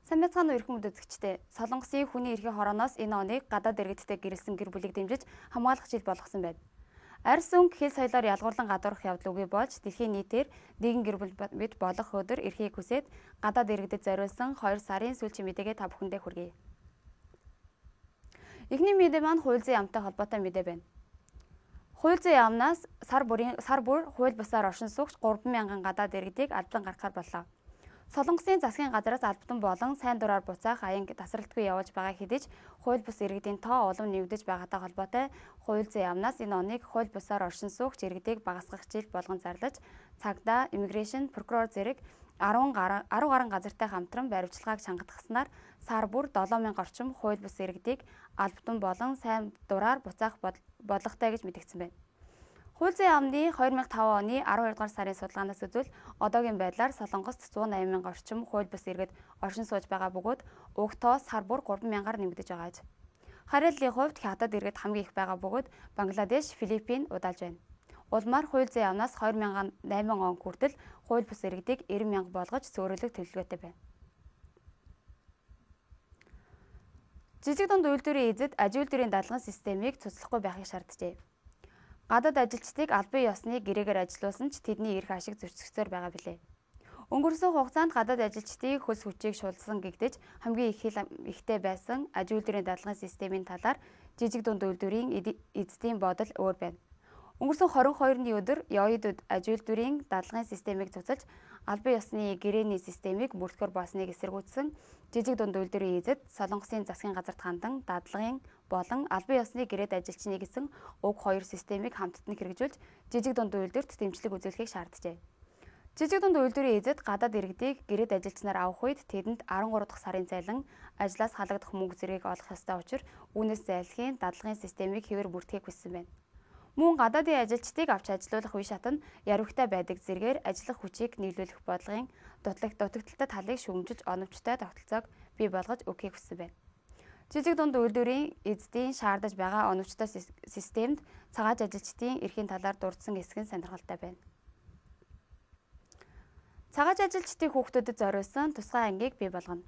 Сайн байцгаана уу эрхэм үзэгчдээ. Солонгосын хүний эрхийн хорооноос энэ оныг гадаад иргэдтэй гэрэлсэн гэр бүлийг дэмжиж хамгаалах жил болгосон байна. Арьс өнгө хэл соёлоор ялгуурлан гадуурх явдал үгүй болж дэлхийн нийтээр нэгэн гэр бүл бид болох өдөр эрхийг хүсээд гадаад иргэдэд зориулсан 2 сарын сүүлчийн мэдээгээ та бүхэндээ хүргэе. Эхний мэдээ маань хууль зүйн яамтай холбоотой мэдээ байна. Хууль зүйн яамнаас сар бүр хууль бусаар оршин суугч 3,000 гадаад иргэдийг албан гаргахаар боллоо. Солонгосын засгийн газраас албатан болон сайн дураар буцаах аян тасралтгүй явуулж байгаа хэдий ч хууль бус иргэдийн тоо улам нэмэгдэж байгаатай холбоотой хууль зүйн яамнаас энэ оныг хууль бусаар оршин суугч иргэдийг багасгах жил болгон зарлаж цагдаа, иммиграшн, прокурор зэрэг 10 гаруй газартай хамтран баримтчилгааг чангатгаснаар сар бүр 7,000 орчим хууль бус иргэдийг албатан болон сайн дураар буцаах бодлоготой гэж мэдгдсэн байна. Хууль зүйн яамны 2005 оны 12 дугаар сарын судалгаанаас үзвэл одоогийн байдлаар Солонгост 180,000 орчим хууль бус иргэд оршин сууж байгаа бөгөөд уг тоо сар бүр 3,000-аар нэмэгдэж байгааж. Харьяаллын хувьд хятад иргэд хамгийн их байгаа бөгөөд Бангладеш, Филиппин удаалж байна. Улмаар хууль зүйн яамнаас 2008 он хүртэл хууль бус иргэдийг 90,000 болгож цөөрөлөх төлөвлөгөөтэй байна. Жижиг дунд үйлдвэрийн эзэд аж үйлдвэрийн дадлагын системийг цуцлахгүй байхыг шаарджээ. Гадаад ажилчдыг албан ёсны гэрээгээр ажилуулсан ч тэдний эрх ашиг зөрчигдсөөр байгаа билээ. Өнгөрсөн хугацаанд гадаад ажилчдыг хөлс хүчийг шулсан гэгдэж хамгийн ихтэй байсан аж үйлдвэрийн дадлагын системийн талаар жижиг дунд үйлдвэрийн эзэдийн бодол өөр байна. Өнгөрсөн 22-ны өдөр ЯОИ-д аж үйлдвэрийн дадлагын системийг цуцалж албан ёсны гэрээний системийг мөрдөхөр болсныг эсэргүүцсэн жижиг дунд үйлдвэрийн эзэд Солонгосын засгийн газарт хандан дадлагын болон албан ёсны гэрээд ажилчны гэсэн уг хоёр системийг хамтдан хэрэгжүүлж жижиг дунд үйлдвэрт дэмжлэг үзүүлэхийг шаарджээ. Жижиг дунд үйлдвэрийн эзэд гадаад иргэдийг гэрээд ажилчнаар авах үед тэдэнд 13 дахь сарын цайлан ажлаас халагдах мөнгө зэргийг олох ёстой учраас үүнээс зайлсхийн дадлагын системийг хэвээр бүртгэхийг хүссэн байна. Мөн гадаадын ажилчдыг авч ажилуулах үе шат нь яривхтай байдаг зэргээр ажиллах хүчийг нийлүүлэх бодлогын дутагдaltaй талыг шүүмжилж оновчтой тогтолцоог бий болгож өгөхийг хүссэн байна. Жижиг дунд үйлдвэрийн эзэдийн шаардаж байгаа оновчтой системд цагааж ажилчдын эрхийн талаар дурдсан хэсэг нь сонирхолтой байна. Цагааж ажилчдын хүүхдүүдэд зориулсан тусгай ангийг бий болгоно.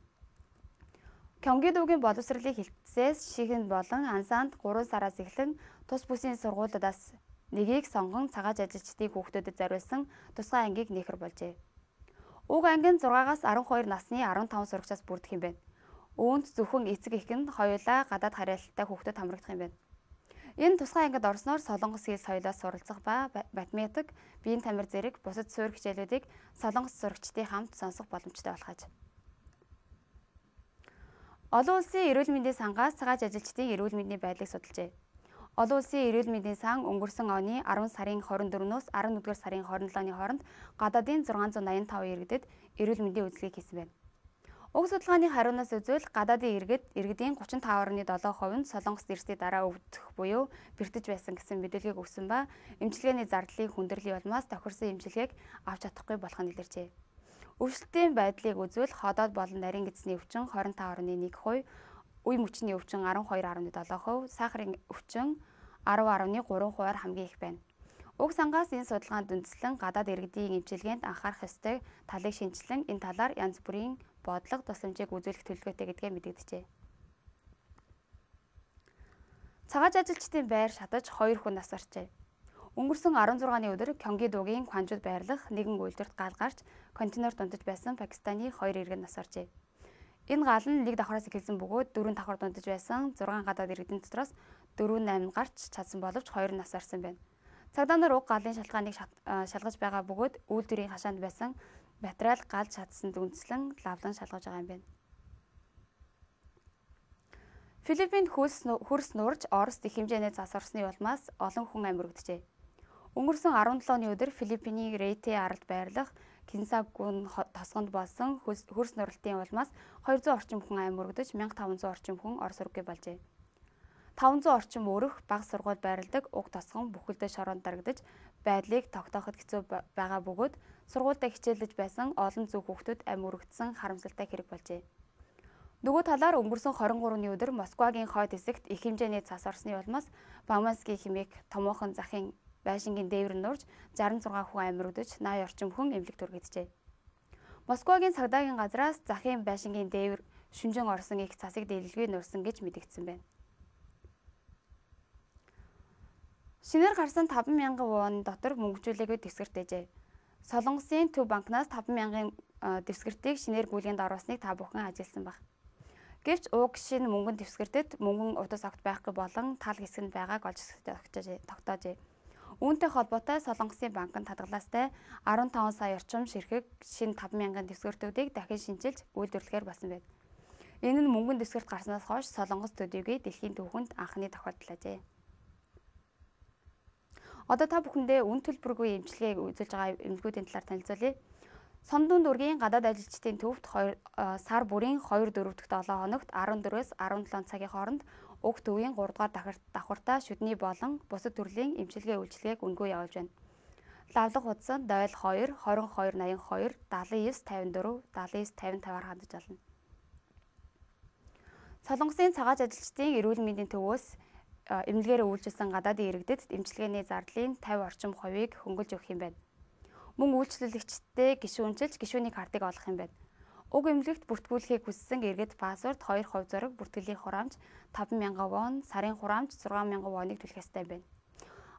Кёнгидогийн боловсролын хэлтсээс Шихэн болон Ансанд 3 сараас эхлэн тус бүсийн сургуулиудаас нэгийг сонгон цагааж ажилчдын хүүхдүүдэд зориулсан тусгай ангийг нэхэр болжээ. Уг анги нь 6-аас 12 насны 15 сурагчаас бүрдэх юм байна. Үүнд зөвхөн эцэг эх нь хоёулаа гадаад харьяалалтай хүүхдэд хамрагдах юм байна. Энэ тусгай ангид орсноор солонгос хэл соёлоос суралцах ба математик, биеийн тамир зэрэг бусад суурь хичээлүүдийг солонгос сурагчдын хамт сонсох боломжтой болох аж. Олон улсын эрүүл мэндийн сангаас цагааж ажилчдын эрүүл мэндийн байдлыг судалжээ. Олон улсын эрүүл мэндийн сан өнгөрсөн оны 10 сарын 24-өөс 11-р сарын 27-ны хооронд гадаадын 685 иргэдэд эрүүл мэндийн үзлэгийг хийсэн байна. Уг судалгааны хариунаас үзвэл гадаадын иргэдийн 35.7% нь Солонгост ирсний дараа өвдөх буюу бэртэж байсан гэсэн мэдээллийг өгсөн ба эмчилгээний зардлын хүндрлийн улмаас тохирсон эмчилгээг авч чадахгүй болох нь илэрчээ. Өвчлөлтийн байдлыг үзвэл ходоод болон нарийн эзний өвчин 25.1%, үе мөчний өвчин 12.7%, сахарын өвчин 10.3%-аар хамгийн их байна. Уг сангаас энэ судалгаанд үндэслэн гадаад иргэдийн эмчилгээнд анхаарах ёстой талыг шинжилэн энэ талаар янз бүрийн бодлого тусламжийг үзүүлэх төлөвлөгөөтэй гэдгээ мэдэгджээ. Цагааж ажилчдын байр шатаж 2 хүн нас баржээ. Өнгөрсөн 16-ны өдөр Кёнгидогийн Кванжуд байрлах нэгэн үйлдвэрт гал гарч контейнер дундаж байсан Пакистаны 2 иргэн нас баржээ. Энэ гал нь 1 давхраас эхэлсэн бөгөөд 4 давхар дундаж байсан 6 гадаад иргэдийн дотроос 4-8 гарч чадсан боловч 2 нас барсан байна. Цагдаа нар уг галын шалтгааныг шалгаж байгаа бөгөөд үйлдвэрийн хашаанд байсан материал галж чадсанд үндэслэн лавлан шалгаж байгаа юм байна. Филиппинд хөрс нурж Оросд их хэмжээний цас орсны улмаас олон хүн амьд өргөджээ. Өнгөрсөн 17-ны өдөр Филиппиний Рейте аралд байрлах Кинсагун тосгонд болсон хөрс нуралтын улмаас 200 орчим хүн амьд өргөдөж 1500 орчим хүн Орос руу болжээ. 500 орчим өрөх бага сургууль байрладаг уг тосгон бүхэлдээ шороонд дарагдаж байдлыг тогтооход хэцүү байгаа бөгөөд сургуультай хичээлж байсан олон зөв хүүхдүүд амьд өргөдсөн харамсалтай хэрэг болжээ. Нөгөө талаар өнгөрсөн 23-ны өдөр Москвагийн хойд хэсэгт их хэмжээний цас орсны улмаас Бауманский хэмээх томоохон захын байшингийн дээвэр нурж 66 хүн амьд өргөдөж 80 орчим хүн эмнэлэгт өргөгдөжээ. Москвагийн цагдаагийн газраас захын байшингийн дээвэр шүнжин орсон их цасыг дэлгэргүй нурсан гэж мэдэгдсэн байна. Шинээр гарсан 5,000 вон дотор мөнгөжүүлээгүй дэвсгэртэйжээ. Солонгосын Төв банкнаас 5,000 дэвсгэртийг шинээр гүйлгээнд оруулсныг та бүхэн ажигласан баг. Гэвч уг шинэ мөнгөн дэвсгэртэд мөнгөн утас огт байхгүй болон тал хэсэг нь байгааг олж тогтоожээ. Үүнтэй холбоотой Солонгосын банкнд хадгалаастай 15 сая орчим ширхэг шинэ 5,000 дэвсгэртүүдийг дахин шинжилж үйлдвэрлэхээр болсон байна. Энэ нь мөнгөн дэвсгэрт гарснаас хойш Солонгос төдийгүй дэлхийн түүхэнд анхны тохиолдол ажээ. Одоо та бүхэндээ үн төлбөргүй эмчилгээг үзүүлж байгаа эмнэлгүүдийн талаар танилцуулъя. Сондон дүүргийн гадаад ажилчдын төвд сар бүрийн 2-4 дахь 7 хоногт 14-өөс 17 цагийн хооронд уг төвийн 3 дугаар давхартаа шүдний болон бусад төрлийн эмчилгээ үйлчилгээг үнгүй явуулж байна. Лавлах хуудсанд 02 22 82 79 54 79 55-аар хандаж олно. Солонгосын цагаач ажилчдын эрүүл мэндийн төвөөс эмнэлгээрээ үйлчилсэн гадаадын иргэдэд эмчилгээний зардлын 50 орчим хувийг хөнгөлж өгөх юм байна. Мөн үйлчлүүлэгчдээ гишүүнчилж гишүүний картыг олох юм байна. Уг эмнэлэгт бүртгүүлэхийг хүссэн иргэд пассворд 2 хувь зураг бүртгэлийн хураамж 5,000 вон, сарын хураамж 6,000 воныг төлөх ёстой байна.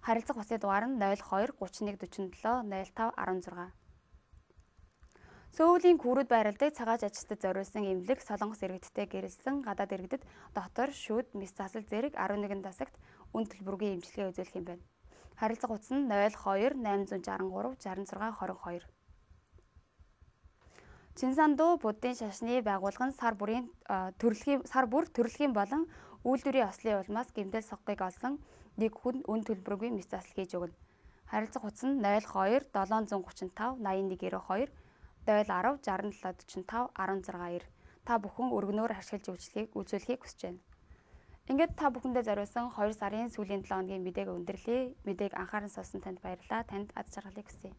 Харилцах усны дугаар нь 02 31 47 05 16. Сөүлийн Күрүүд байрладаг цагаач ажилтнад зориулсан эмнэлэг Солонгос иргэдтэй гэрэлсэн гадаад иргэдэд дотор, шүд, мис засал зэрэг 11 тасагт үн төлбөргүй эмчилгээ үзүүлэх юм байна. Харилцах утас нь 02 863 66 22. Чинсанду буддын шашны байгууллага нь сар бүр төрөлхийн болон үйлдвэрийн ослын улмаас гэмтэл соггыг олсон нэг хүн үн төлбөргүй мис засал хийж өгнө. Харилцах утас нь 02 735 8192 010 67 45 16 9. Та бүхэн өргөнөөр ашиглаж үйлчлэхийг хүсэж байна. Ингээд та бүхэндээ зориулсан 2 сарын сүүлийн 7 хоногийн мэдээг өндөрлөе. Мэдээг анхааран сонссон танд баярлалаа. Танд аз жаргалыг хүсье.